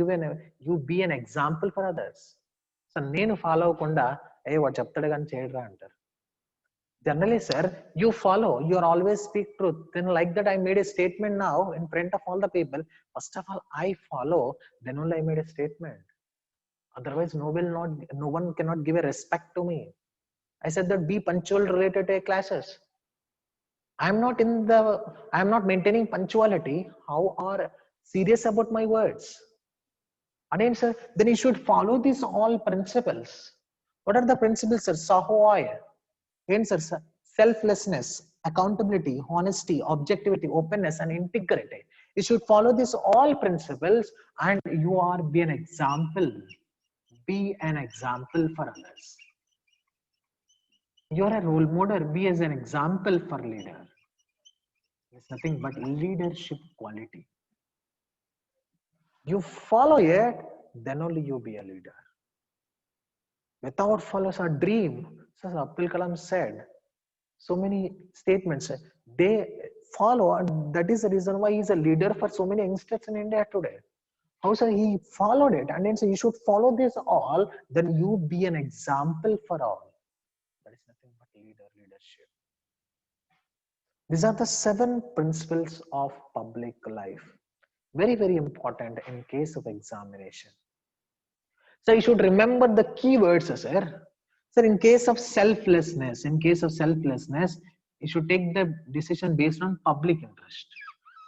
you be an example for others. So nenu follow kunda hey what cheptadu gani cheyadra antaru. Generally, sir, you follow, you are always speak truth. Then like that I made a statement now in front of all the people. First of all, I follow, then only I made a statement. Otherwise, no one cannot give a respect to me. I said that be punctual related to classes. I'm not maintaining punctuality. How are serious about my words? Again, sir, then you should follow these all principles. What are the principles, sir? Sahoy. Again, sir, selflessness, accountability, honesty, objectivity, openness, and integrity. You should follow these all principles, and you are be an example. Be an example for others. You're a role model. Be as an example for leader. It's nothing but leadership quality. You follow it, then only you be a leader. Without follows a dream. So Abdul Kalam said, so many statements, they follow, and that is the reason why he's a leader for so many youngsters in India today. How so he followed it, and then so you should follow this all, then you be an example for all. That is nothing but leadership. These are the 7 principles of public life. Very, very important in case of examination. So you should remember the keywords, sir. Sir, in case of selflessness, you should take the decision based on public interest,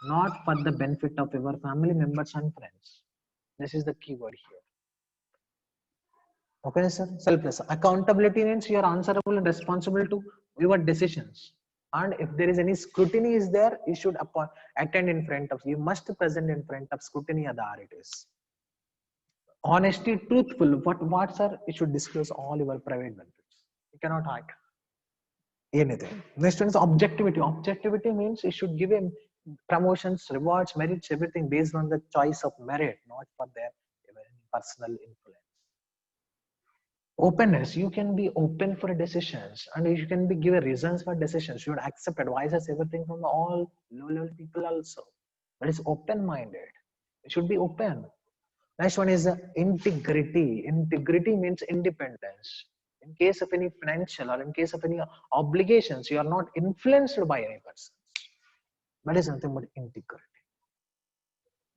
not for the benefit of your family members and friends. This is the keyword here. Okay, sir. Selfless. Accountability means you are answerable and responsible to your decisions. And if there is any scrutiny is there, you should attend in front of, you must present in front of scrutiny authorities. Honesty, truthful, what sir, you should disclose all your private benefits. You cannot hide anything. Next one is objectivity. Objectivity means you should give him promotions, rewards, merits, everything based on the choice of merit, not for their personal influence. Openness, you can be open for decisions, and you can be given reasons for decisions. You would accept advices, everything from all low-level people also. That is open-minded. It should be open. Next one is integrity. Integrity means independence. In case of any financial or in case of any obligations, you are not influenced by any person. That is nothing but integrity.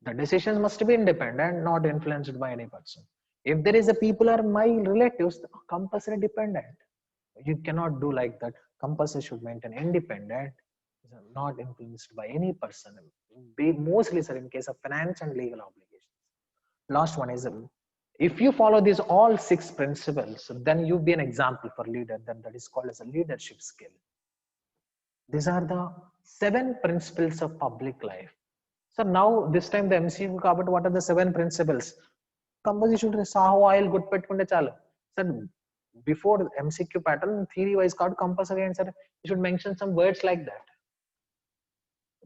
The decisions must be independent, not influenced by any person. If there is a people are my relatives, compulsory dependent. You cannot do like that. Compulsory should maintain independent, not influenced by any person. Mostly, sir, in case of finance and legal obligations. Last one is, if you follow these all 6 principles, then you be an example for leader. Then that is called as a leadership skill. These are the 7 principles of public life. So now this time the MCQ covered what are the 7 principles. Composition Saho oil good petkunde chalu. Sir, before MCQ pattern theory wise card compulsory and sir you should mention some words like that.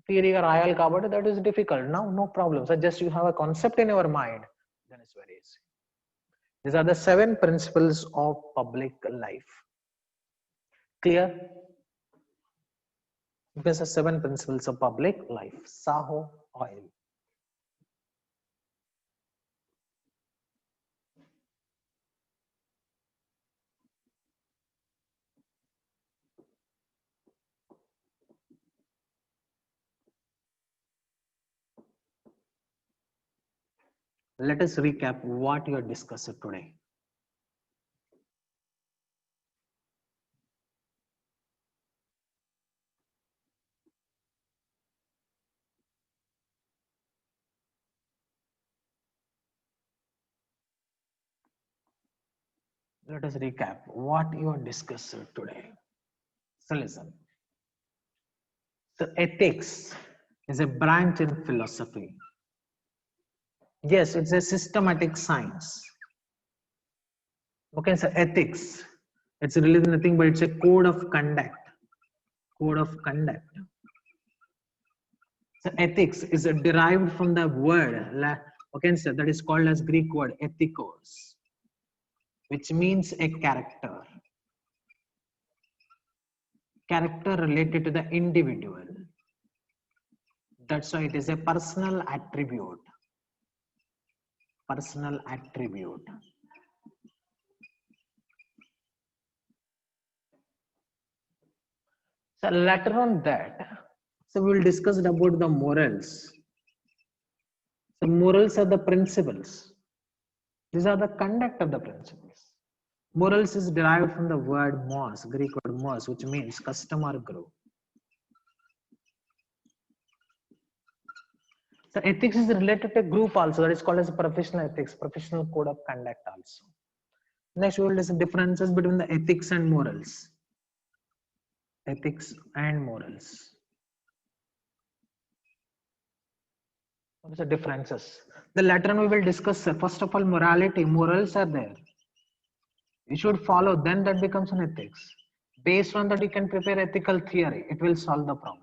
Theory or oil covered, that is difficult. Now no problem. So just you have a concept in your mind, then it's very easy. These are the 7 principles of public life. Clear? These are 7 principles of public life. Saho oil. Let us recap what you are discussing today. Let us recap what you are discussing today. So listen. So ethics is a branch in philosophy. Yes, it's a systematic science. Okay, so ethics. It's really nothing but it's a code of conduct. Code of conduct. So ethics is derived from the word, okay, so that is called as Greek word ethikos, which means a character. Character related to the individual. That's why it is a personal attribute. Personal attribute. So later on that, so we will discuss about the morals. So morals are the principles. These are the conduct of the principles. Morals is derived from the word mos, Greek word mos, which means custom or grow. So ethics is related to a group also, that is called as professional ethics, professional code of conduct also. Next we will discuss differences between the ethics and morals. Ethics and morals. What is the differences? The later on we will discuss, first of all, morality. Morals are there. You should follow, then that becomes an ethics. Based on that, you can prepare ethical theory. It will solve the problem.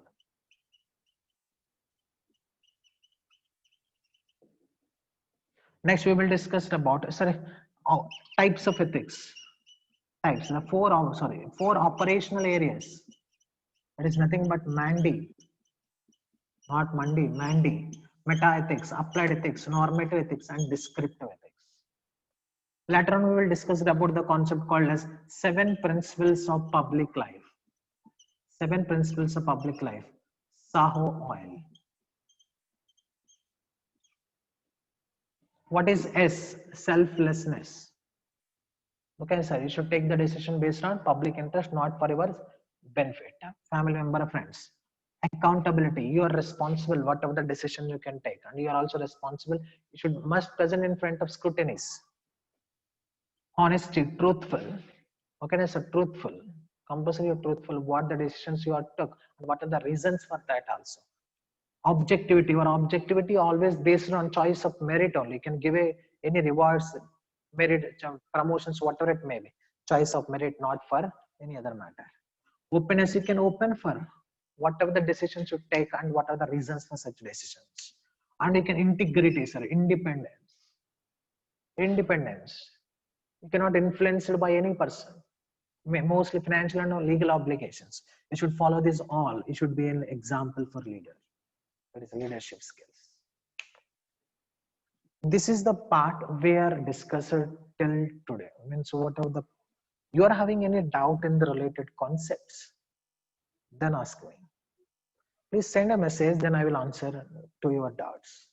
Next, we will discuss about types of ethics. Types. The four operational areas. That is nothing but Mandy, not Mandi, Mandy. Meta ethics, applied ethics, normative ethics, and descriptive ethics. Later on, we will discuss about the concept called as 7 principles of public life. 7 principles of public life. Saho Oil. What is S? Selflessness. Okay, sir, you should take the decision based on public interest, not for your benefit. Family member, friends. Accountability. You are responsible, whatever the decision you can take, and you are also responsible. You should must present in front of scrutinies. Honesty, truthful. Okay, sir, truthful. Compulsory truthful. What the decisions you are took, and what are the reasons for that also. Objectivity. Your objectivity always based on choice of merit only. You can give any rewards, merit, promotions, whatever it may be. Choice of merit, not for any other matter. Openness, you can open for whatever the decisions you take and what are the reasons for such decisions. And you can integrity, sir, independence. Independence. You cannot influence it by any person. Mostly financial and legal obligations. You should follow this all. You should be an example for leader. That is leadership skills. This is the part where discussed till today. Means whatever the you are having any doubt in the related concepts, then ask me. Please send a message, then I will answer to your doubts.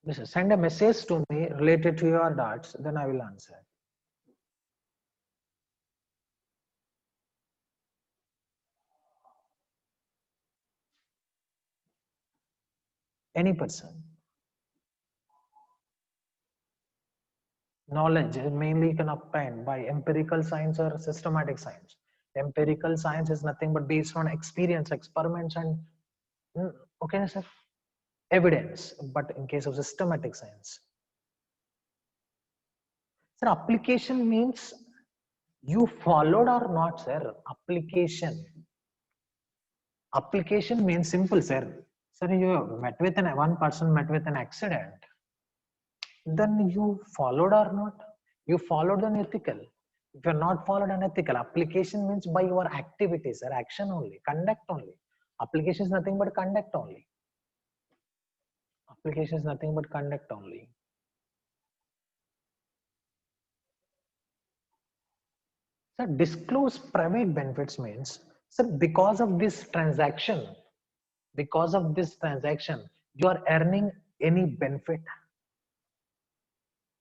Listen, send a message to me related to your doubts, then I will answer. Any person. Knowledge is mainly can obtain by empirical science or systematic science. Empirical science is nothing but based on experience, experiments, and okay, sir, evidence. But in case of systematic science, sir, application means you followed or not, sir. Application. Application means simple, sir. Sir, you met with one person met with an accident. Then you followed or not? You followed an ethical. If you're not followed an ethical, application means by your activities or action only, conduct only. Application is nothing but conduct only. Application is nothing but conduct only. So disclose private benefits means, so because of this transaction, you are earning any benefit.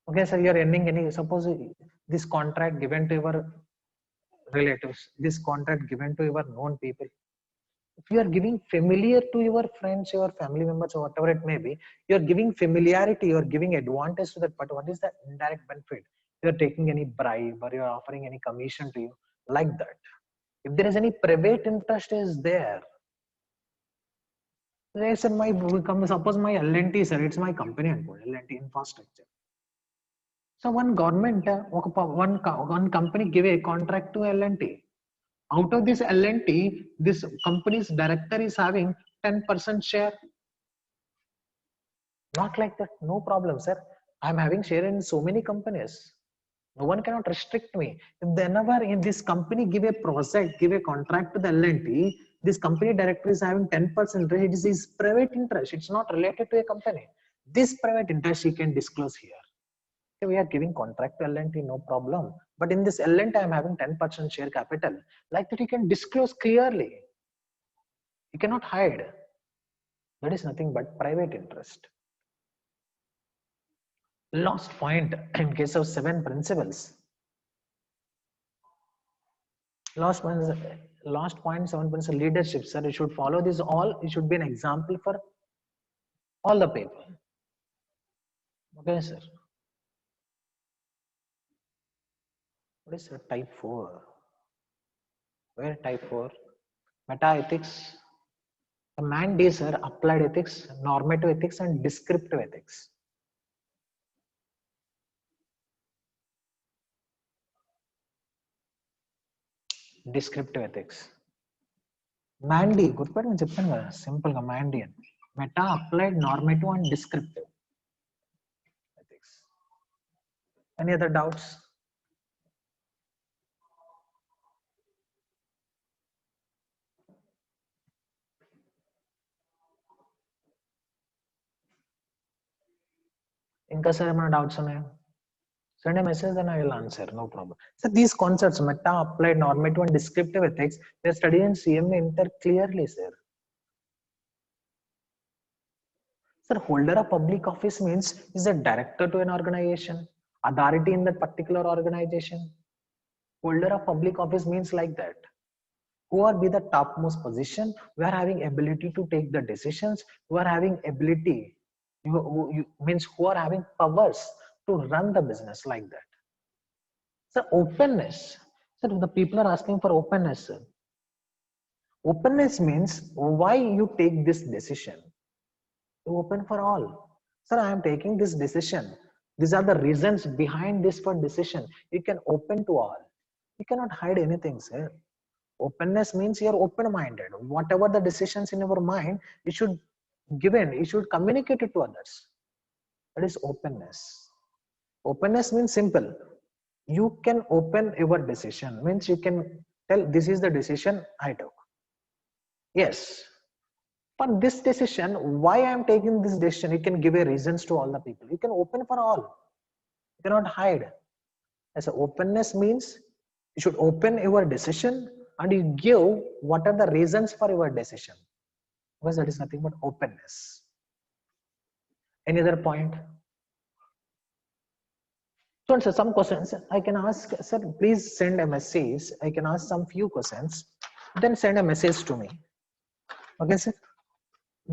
Okay, so you are earning any, suppose this contract given to your relatives, this contract given to your known people. If you are giving familiar to your friends, your family members, or whatever it may be, you are giving familiarity, you are giving advantage to that. But what is the indirect benefit? You are taking any bribe or you are offering any commission to you, like that. If there is any private interest is there, sir, suppose my L&T, sir, it's my company, L&T infrastructure. So one government, one company give a contract to L&T. Out of this L&T, this company's director is having 10% share. Not like that, no problem, sir. I'm having share in so many companies. No one cannot restrict me. If whenever in this company give a project, give a contract to the L&T, this company director is having 10%. It is his private interest. It's not related to a company. This private interest he can disclose here. Okay, we are giving contract to L&T, no problem. But in this L&T, I'm having 10% share capital. Like that, you can disclose clearly. You cannot hide. That is nothing but private interest. Last point in case of 7 principles. Last point, 7 principles leadership, sir. You should follow this all. You should be an example for all the people. Okay, sir. What is type 4? Where type 4? Meta ethics. The mandates are applied ethics, normative ethics, and descriptive ethics. Descriptive ethics. Mandy, గుర్తుపెట్టి నేను చెప్పాను కదా simple గా Mandy అని. Meta, applied, normative, and descriptive ethics. Any other doubts? ఇంకా sir ఏమైనా doubts ఉన్నాయా? Send a message and I will answer, no problem. So these concepts, meta, applied, normative, and descriptive ethics, they are studied in CMA Inter clearly, sir. Sir, holder of public office means is a director to an organization, authority in that particular organization. Holder of public office means like that. Who are be the topmost position, who are having ability to take the decisions, who are having ability, means who are having powers to run the business like that. So openness. Sir, the people are asking for openness. Sir. Openness means why you take this decision. To open for all. Sir, I am taking this decision. These are the reasons behind this for decision. You can open to all. You cannot hide anything, sir. Openness means you're open-minded. Whatever the decisions in your mind, you should give in. You should communicate it to others. That is openness. Openness means simple. You can open your decision, means you can tell this is the decision I took. Yes, for this decision, why I am taking this decision, you can give a reasons to all the people. You can open for all. You cannot hide. As a openness means you should open your decision and you give what are the reasons for your decision, because that is nothing but openness. Any other point? So, sir, some questions I can ask, sir, please send a message. I can ask some few questions, then send a message to me. Okay, sir.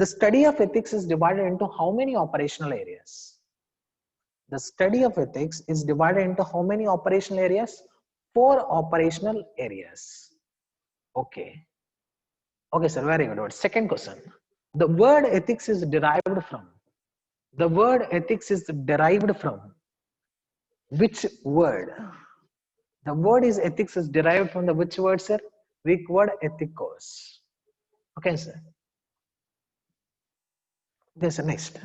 The study of ethics is divided into how many operational areas? The study of ethics is divided into how many operational areas? 4 operational areas. Okay. Okay, sir, very good. Second question. The word ethics is derived from? The word ethics is derived from which word? The word is ethics is derived from the which word, sir? Greek word ethikos. Okay, sir. Yes, next.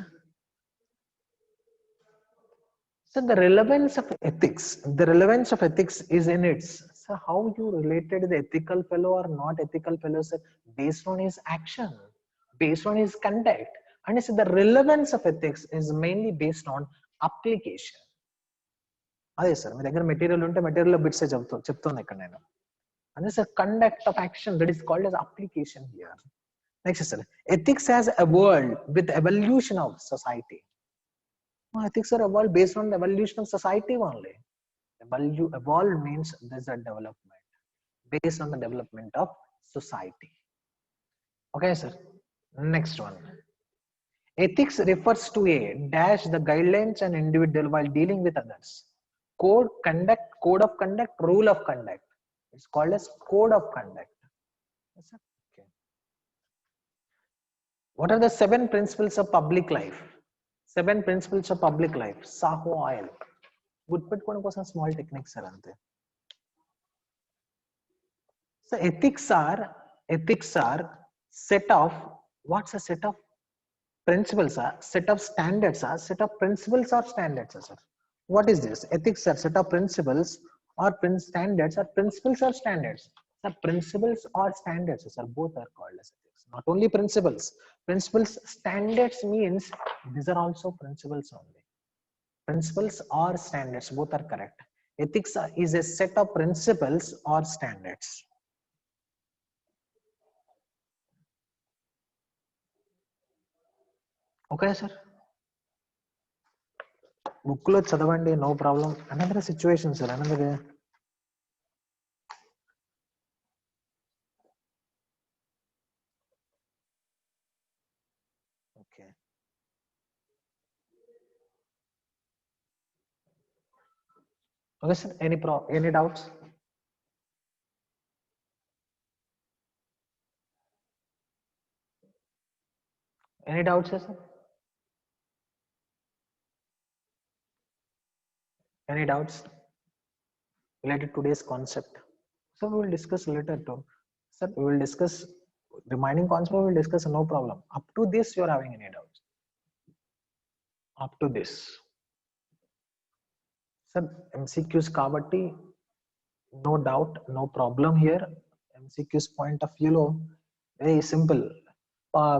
So the relevance of ethics is in its, so how you related the ethical fellow or not ethical fellow, sir, based on his action, based on his conduct. And so the relevance of ethics is mainly based on application. అదే sir మీ దగ్గర material ఉంటే material bits చెప్తాను ఇక్కడ నేను. And this is a conduct of action that is called as application here. Next, sir, ethics has evolved with evolution of society. Ethics are evolved based on the evolution of society only. Evolved means there's a development based on the development of society. Okay, sir. Next one. Ethics refers to a dash the guidelines and individual while dealing with others. Code of conduct, rule of conduct. It's called as code of conduct. Yes, sir. Okay. What are the 7 principles of public life? 7 principles of public life. Saho oil. గుర్తుపెట్టుకోవడం కోసం small techniques sir అంతే. So ethics are set of, what's a set of principles, set of standards, set of principles or standards, sir. What is this? Ethics are set of principles or standards, or principles or standards. Sir, principles or standards, sir, both are called as ethics. Not only principles. Principles, standards means these are also principles only. Principles or standards, both are correct. Ethics is a set of principles or standards. Okay, sir. Book lo chadavandi, no problem. Another situation, sir. Another. Okay. Okay, sir. Any doubts? Any doubts, sir? Any doubts related to today's concept? So we will discuss later too. Sir, we will discuss remaining concept. We will discuss, no problem. Up to this, you are having any doubts? Up to this, sir. MCQs kabatti, no doubt, no problem here. MCQs point of view, very simple.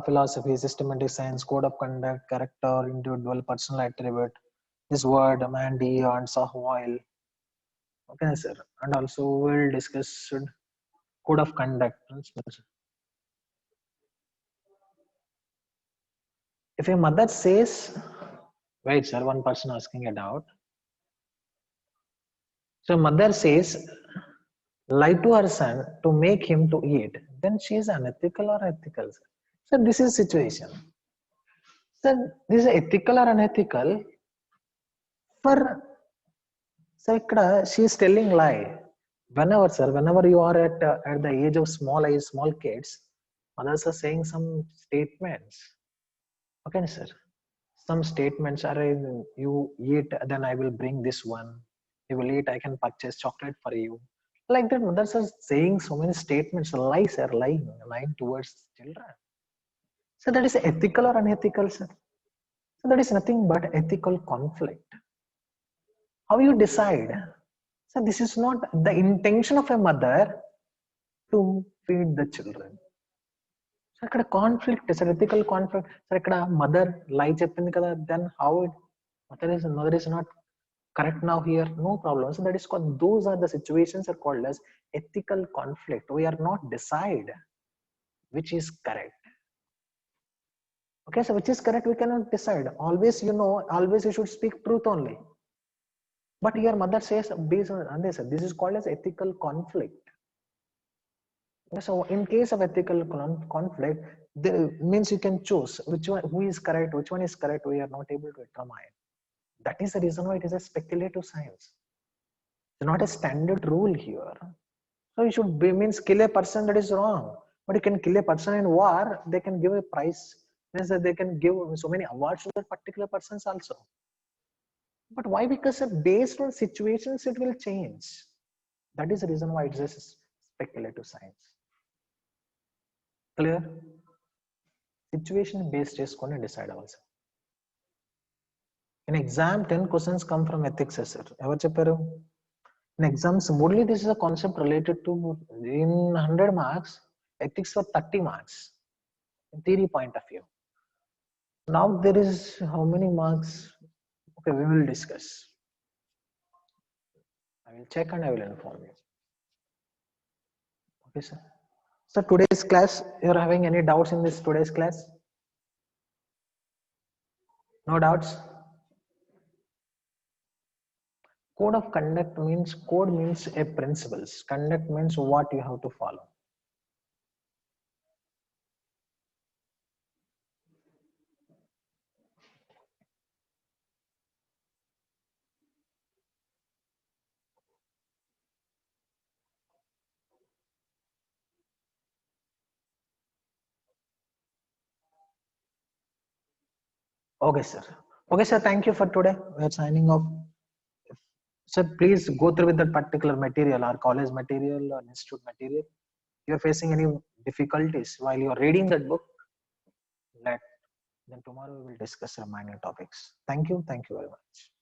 Philosophy, systematic science, code of conduct, character, individual, personal attribute. This word, Mandy, and Sahwile. Okay, sir. And also we'll discuss code of conduct. If a mother says, wait, sir, one person asking a doubt. So mother says, lie to her son to make him to eat, then she is unethical or ethical? So this is situation. So this is ethical or unethical? For so she is telling lie. Whenever, sir, whenever you are at the age of small age, small kids, mothers are saying some statements. Okay, sir. Some statements are, you eat, then I will bring this one. You will eat, I can purchase chocolate for you. Like that, mothers are saying so many statements, lies are lying towards children. So that is ethical or unethical, sir? So that is nothing but ethical conflict. How you decide? So this is not the intention of a mother to feed the children. So ikkada conflict is ethical conflict. So ikkada mother lie cheppindi kada, then how it, mother is not correct now here, no problem. So that is called, those are the situations are called as ethical conflict. We are not decide which is correct. Okay, so which is correct we cannot decide. Always, always you should speak truth only. But your mother says based on this, this is called as ethical conflict. So in case of ethical conflict, means you can choose which one, who is correct, which one is correct. We are not able to determine. That is the reason why it is a speculative science. It's not a standard rule here. So you should be, means kill a person, that is wrong. But you can kill a person in war, they can give a prize. Means that they can give so many awards to that particular persons also. But why? Because based on situations, it will change. That is the reason why it is speculative science. Clear? Situation based is going to decide also. In exam, 10 questions come from ethics, sir. Ever chepparu? In exams, mostly this is a concept related to, in 100 marks, ethics for 30 marks. In theory point of view. Now there is how many marks? Okay, we will discuss. I will check and I will inform you. Okay, sir. So today's class, you're having any doubts in this today's class? No doubts? Code of conduct means, code means a principles. Conduct means what you have to follow. Okay, sir. Okay, sir. Thank you for today. We are signing off. Sir, please go through with that particular material, our college material or institute material. If you're facing any difficulties while you're reading that book, then tomorrow we will discuss remaining topics. Thank you. Thank you very much.